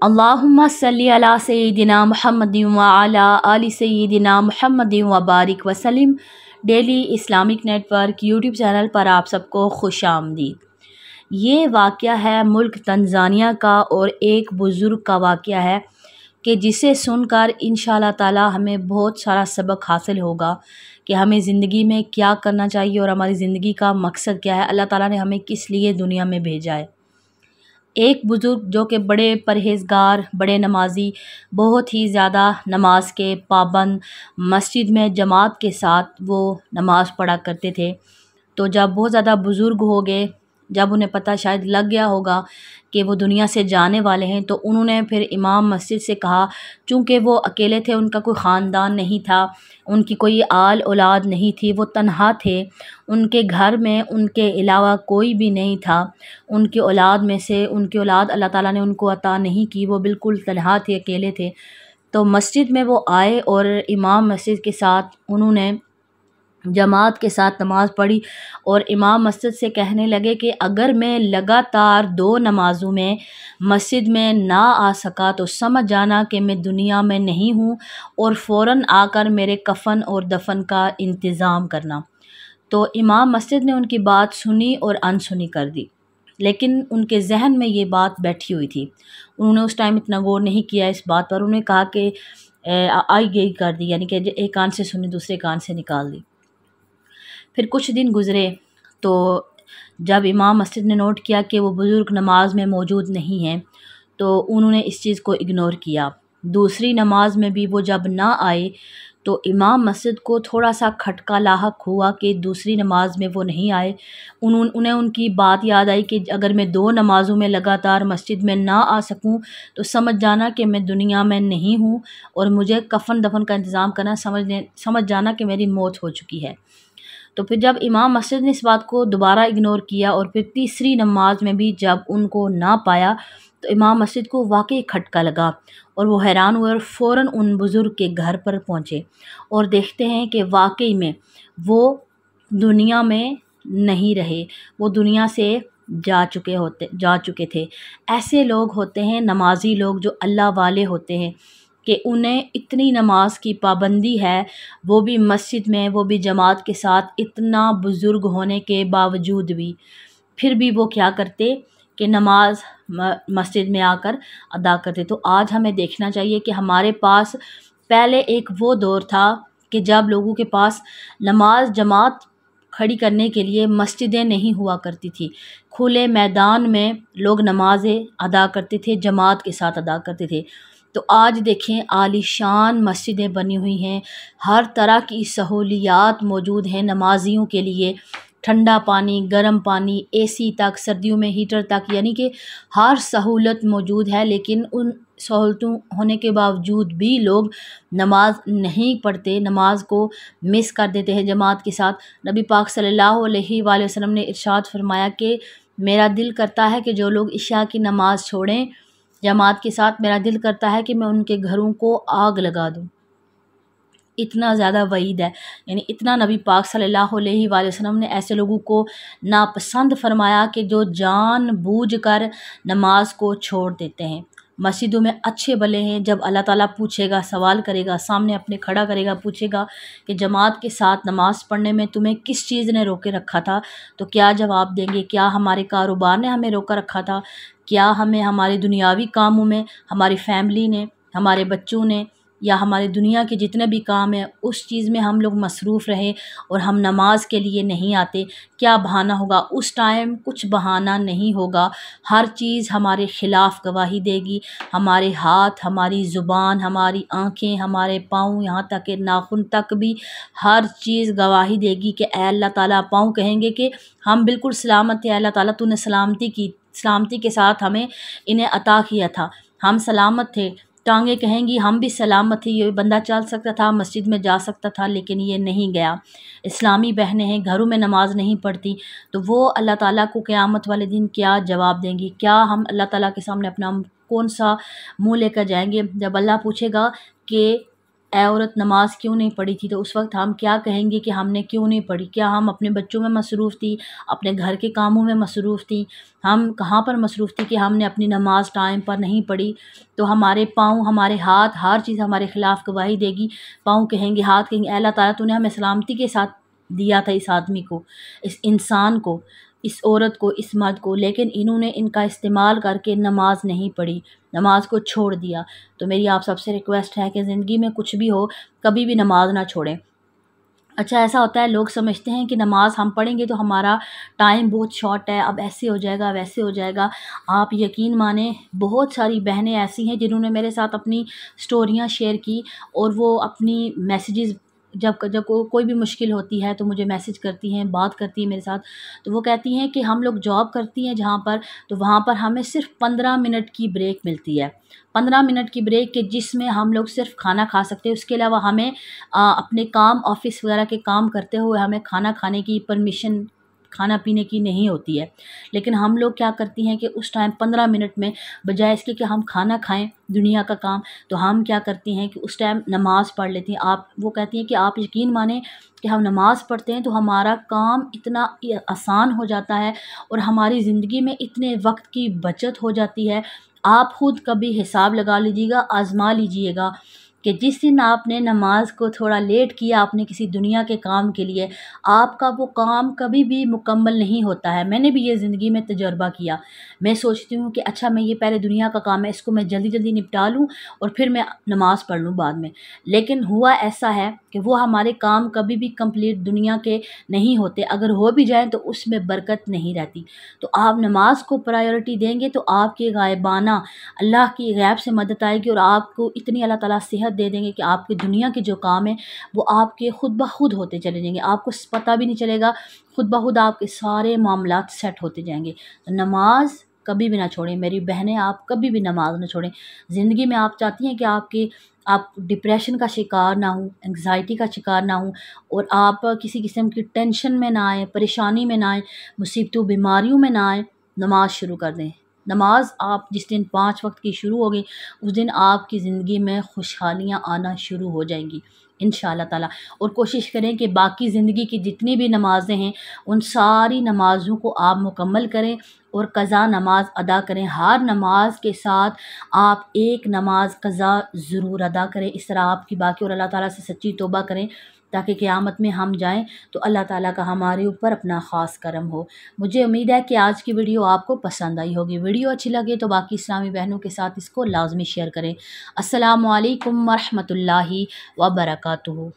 अल्लाहुम्मा सल्ली अला सय्यिदिना मुहम्मदिन व अला आलि सय्यिदिना मुहम्मदिन व बारिक वसल्लम। Daily Islamic network YouTube channel पर आप सबको खुश आमदीद। ये वाक़या है मुल्क तंज़ानिया का और एक बुज़ुर्ग का वाक़या है कि जिसे सुनकर इंशाअल्लाह ताला हमें बहुत सारा सबक हासिल होगा कि हमें ज़िंदगी में क्या करना चाहिए और हमारी ज़िंदगी का मकसद क्या है, अल्लाह ताला ने हमें किस लिए दुनिया में भेजा है। एक बुज़ुर्ग जो कि बड़े परहेज़गार, बड़े नमाज़ी, बहुत ही ज़्यादा नमाज के पाबंद, मस्जिद में जमात के साथ वो नमाज़ पढ़ा करते थे। तो जब बहुत ज़्यादा बुज़ुर्ग हो गए, जब उन्हें पता शायद लग गया होगा कि वो दुनिया से जाने वाले हैं, तो उन्होंने फिर इमाम मस्जिद से कहा, चूँकि वो अकेले थे, उनका कोई ख़ानदान नहीं था, उनकी कोई आल औलाद नहीं थी, वो तन्हा थे, उनके घर में उनके अलावा कोई भी नहीं था। उनकी औलाद में से उनकी औलाद अल्लाह ताला ने उनको अता नहीं की, वो बिल्कुल तन्हा थे, अकेले थे। तो मस्जिद में वो आए और इमाम मस्जिद के साथ उन्होंने जमात के साथ नमाज़ पढ़ी और इमाम मस्जिद से कहने लगे कि अगर मैं लगातार 2 नमाज़ों में मस्जिद में ना आ सका तो समझ जाना कि मैं दुनिया में नहीं हूँ और फ़ौरन आकर मेरे कफ़न और दफन का इंतज़ाम करना। तो इमाम मस्जिद ने उनकी बात सुनी और अनसुनी कर दी, लेकिन उनके जहन में ये बात बैठी हुई थी। उन्होंने उस टाइम इतना गौर नहीं किया इस बात पर। उन्होंने कहा कि आई गई कर दी, यानी कि एक कान से सुनी दूसरे कान से निकाल दी। फिर कुछ दिन गुज़रे तो जब इमाम मस्जिद ने नोट किया कि वो बुज़ुर्ग नमाज में मौजूद नहीं हैं, तो उन्होंने इस चीज़ को इग्नोर किया। दूसरी नमाज में भी वो जब ना आए तो इमाम मस्जिद को थोड़ा-सा खटका लाहक हुआ कि दूसरी नमाज में वो नहीं आए। उन्हें उनकी बात याद आई कि अगर मैं 2 नमाज़ों में लगातार मस्जिद में ना आ सकूं तो समझ जाना कि मैं दुनिया में नहीं हूं और मुझे कफ़न-दफ़न का इंतज़ाम करना, समझ जाना कि मेरी मौत हो चुकी है। तो फिर जब इमाम मस्जिद ने इस बात को दोबारा इग्नोर किया और फिर तीसरी नमाज में भी जब उनको ना पाया, तो इमाम मस्जिद को वाक़ई खटका लगा और वो हैरान हुए और फ़ौरन उन बुज़ुर्ग के घर पर पहुँचे और देखते हैं कि वाक़ई में वो दुनिया में नहीं रहे, वो दुनिया से जा चुके थे। ऐसे लोग होते हैं नमाज़ी लोग जो अल्लाह वाले होते हैं कि उन्हें इतनी नमाज की पाबंदी है, वो भी मस्जिद में, वो भी जमात के साथ, इतना बुज़ुर्ग होने के बावजूद भी, फिर भी वो क्या करते कि नमाज मस्जिद में आकर अदा करते। तो आज हमें देखना चाहिए कि हमारे पास पहले एक वो दौर था कि जब लोगों के पास नमाज जमात खड़ी करने के लिए मस्जिदें नहीं हुआ करती थी। खुले मैदान में लोग नमाज़ें अदा करते थे, जमात के साथ अदा करते थे। तो आज देखें आलीशान मस्जिदें बनी हुई हैं, हर तरह की सहूलियात मौजूद हैं नमाजियों के लिए, ठंडा पानी, गर्म पानी, एसी तक, सर्दियों में हीटर तक, यानी कि हर सहूलत मौजूद है। लेकिन उन सहूलतों होने के बावजूद भी लोग नमाज नहीं पढ़ते, नमाज को मिस कर देते हैं जमात के साथ। नबी पाक सल्लल्लाहु अलैहि वसल्लम ने इरशाद फरमाया कि मेरा दिल करता है कि जो लोग इशा की नमाज़ छोड़ें जमात के साथ, मेरा दिल करता है कि मैं उनके घरों को आग लगा दूं। इतना ज़्यादा वईद है, यानी इतना नबी पाक सल्लल्लाहु अलैहि वसल्लम ने ऐसे लोगों को नापसंद फरमाया कि जो जानबूझकर नमाज को छोड़ देते हैं। मस्जिदों में अच्छे भले हैं, जब अल्लाह ताला पूछेगा, सवाल करेगा, सामने अपने खड़ा करेगा, पूछेगा कि जमात के साथ नमाज पढ़ने में तुम्हें किस चीज़ ने रोके रखा था, तो क्या जवाब देंगे? क्या हमारे कारोबार ने हमें रोका रखा था? क्या हमें हमारे दुनियावी कामों में हमारी फैमिली ने, हमारे बच्चों ने, या हमारी दुनिया के जितने भी काम हैं उस चीज़ में हम लोग मसरूफ़ रहे और हम नमाज के लिए नहीं आते? क्या बहाना होगा? उस टाइम कुछ बहाना नहीं होगा, हर चीज़ हमारे ख़िलाफ़ गवाही देगी। हमारे हाथ, हमारी ज़ुबान, हमारी आँखें, हमारे पाँव, यहाँ तक कि नाखून तक भी हर चीज़ गवाही देगी कि ऐ अल्लाह ताला, पाँव कहेंगे कि हम बिल्कुल सलामत थे, अल्लाह ताला तूने सलामती के साथ हमें इन्हें अता किया था, हम सलामत थे। टांगे कहेंगी हम भी सलामत थी, ये बंदा चल सकता था, मस्जिद में जा सकता था, लेकिन ये नहीं गया। इस्लामी बहनें हैं, घरों में नमाज नहीं पढ़ती, तो वो अल्लाह ताला को क़यामत वाले दिन क्या जवाब देंगी? क्या हम अल्लाह ताला के सामने अपना कौन सा मुँह लेकर जाएंगे जब अल्लाह पूछेगा कि ए औरत नमाज क्यों नहीं पढ़ी थी, तो उस वक्त हम क्या कहेंगे कि हमने क्यों नहीं पढ़ी? क्या हम अपने बच्चों में मसरूफ़ थी, अपने घर के कामों में मसरूफ़ थी? हम कहाँ पर मसरूफ़ थी कि हमने अपनी नमाज टाइम पर नहीं पढ़ी? तो हमारे पाँव, हमारे हाथ, हर चीज़ हमारे ख़िलाफ़ गवाही देगी। पाँव कहेंगे, हाथ कहेंगे, अल्लाह ताला तूने हमें सलामती के साथ दिया था इस आदमी को, इस इंसान को, इस औरत को, इस मर्द को, लेकिन इन्होंने इनका इस्तेमाल करके नमाज नहीं पढ़ी, नमाज को छोड़ दिया। तो मेरी आप सबसे रिक्वेस्ट है कि ज़िंदगी में कुछ भी हो, कभी भी नमाज ना छोड़ें। अच्छा, ऐसा होता है, लोग समझते हैं कि नमाज़ हम पढ़ेंगे तो हमारा टाइम बहुत शॉर्ट है, अब ऐसे हो जाएगा, वैसे हो जाएगा। आप यकीन मानें, बहुत सारी बहनें ऐसी हैं जिन्होंने मेरे साथ अपनी स्टोरियाँ शेयर की, और वो अपनी मैसेजेस, जब जब कोई भी मुश्किल होती है तो मुझे मैसेज करती हैं, बात करती हैं मेरे साथ। तो वो कहती हैं कि हम लोग जॉब करती हैं जहाँ पर, तो वहाँ पर हमें सिर्फ़ 15 मिनट की ब्रेक मिलती है। 15 मिनट की ब्रेक के जिसमें हम लोग सिर्फ़ खाना खा सकते हैं, उसके अलावा हमें अपने काम, ऑफ़िस वगैरह के काम करते हुए हमें खाना खाने की परमिशन, खाना पीने की नहीं होती है। लेकिन हम लोग क्या करती हैं कि उस टाइम 15 मिनट में, बजाय इसके कि हम खाना खाएँ, दुनिया का काम, तो हम क्या करती हैं कि उस टाइम नमाज़ पढ़ लेती हैं। वो कहती हैं कि आप यकीन मानें कि हम नमाज़ पढ़ते हैं तो हमारा काम इतना आसान हो जाता है, और हमारी ज़िंदगी में इतने वक्त की बचत हो जाती है। आप खुद कभी हिसाब लगा लीजिएगा, आज़मा लीजिएगा कि जिस दिन आपने नमाज को थोड़ा लेट किया, आपने किसी दुनिया के काम के लिए, आपका वो काम कभी भी मुकम्मल नहीं होता है। मैंने भी ये ज़िंदगी में तजुर्बा किया। मैं सोचती हूँ कि अच्छा, मैं ये पहले दुनिया का काम है, इसको मैं जल्दी-जल्दी निपटा लूँ और फिर मैं नमाज़ पढ़ लूँ बाद में। लेकिन हुआ ऐसा है कि वो हमारे काम कभी भी कंप्लीट दुनिया के नहीं होते। अगर हो भी जाएँ तो उसमें बरकत नहीं रहती। तो आप नमाज को प्रायोरिटी देंगे तो आपकी गायबाना अल्लाह की गैब से मदद आएगी, और आपको इतनी अल्लाह ताला सेहत दे देंगे कि आपकी दुनिया के जो काम हैं वो आपके खुद ब खुद होते चले जाएंगे। आपको पता भी नहीं चलेगा, खुद ब खुद आपके सारे मामलात सेट होते जाएंगे। तो नमाज कभी भी ना छोड़ें मेरी बहनें, आप कभी भी नमाज ना छोड़ें। ज़िंदगी में आप चाहती हैं कि आप डिप्रेशन का शिकार ना हों, एंग्ज़ायटी का शिकार ना हों, और आप किसी किस्म की टेंशन में ना आएँ, परेशानी में ना आएँ, मुसीबतों बीमारियों में ना आएँ, नमाज शुरू कर दें। नमाज आप जिस दिन 5 वक्त की शुरू होगी, उस दिन आपकी ज़िंदगी में खुशहालियाँ आना शुरू हो जाएंगी इंशाअल्लाह ताला। और कोशिश करें कि बाकी ज़िंदगी की जितनी भी नमाज़ें हैं, उन सारी नमाज़ों को आप मुकम्मल करें और क़ज़ा नमाज अदा करें। हर नमाज के साथ आप एक नमाज क़ज़ा ज़रूर अदा करें। इस तरह आपकी बाकी, और अल्लाह ताला से सच्ची तौबा करें ताकि क़यामत में हम जाएं तो अल्लाह ताला का हमारे ऊपर अपना ख़ास करम हो। मुझे उम्मीद है कि आज की वीडियो आपको पसंद आई होगी। वीडियो अच्छी लगे तो बाकी इस्लामी बहनों के साथ इसको लाज़मी शेयर करें। अस्सलामु अलैकुम व रहमतुल्लाहि व बरकातुहू।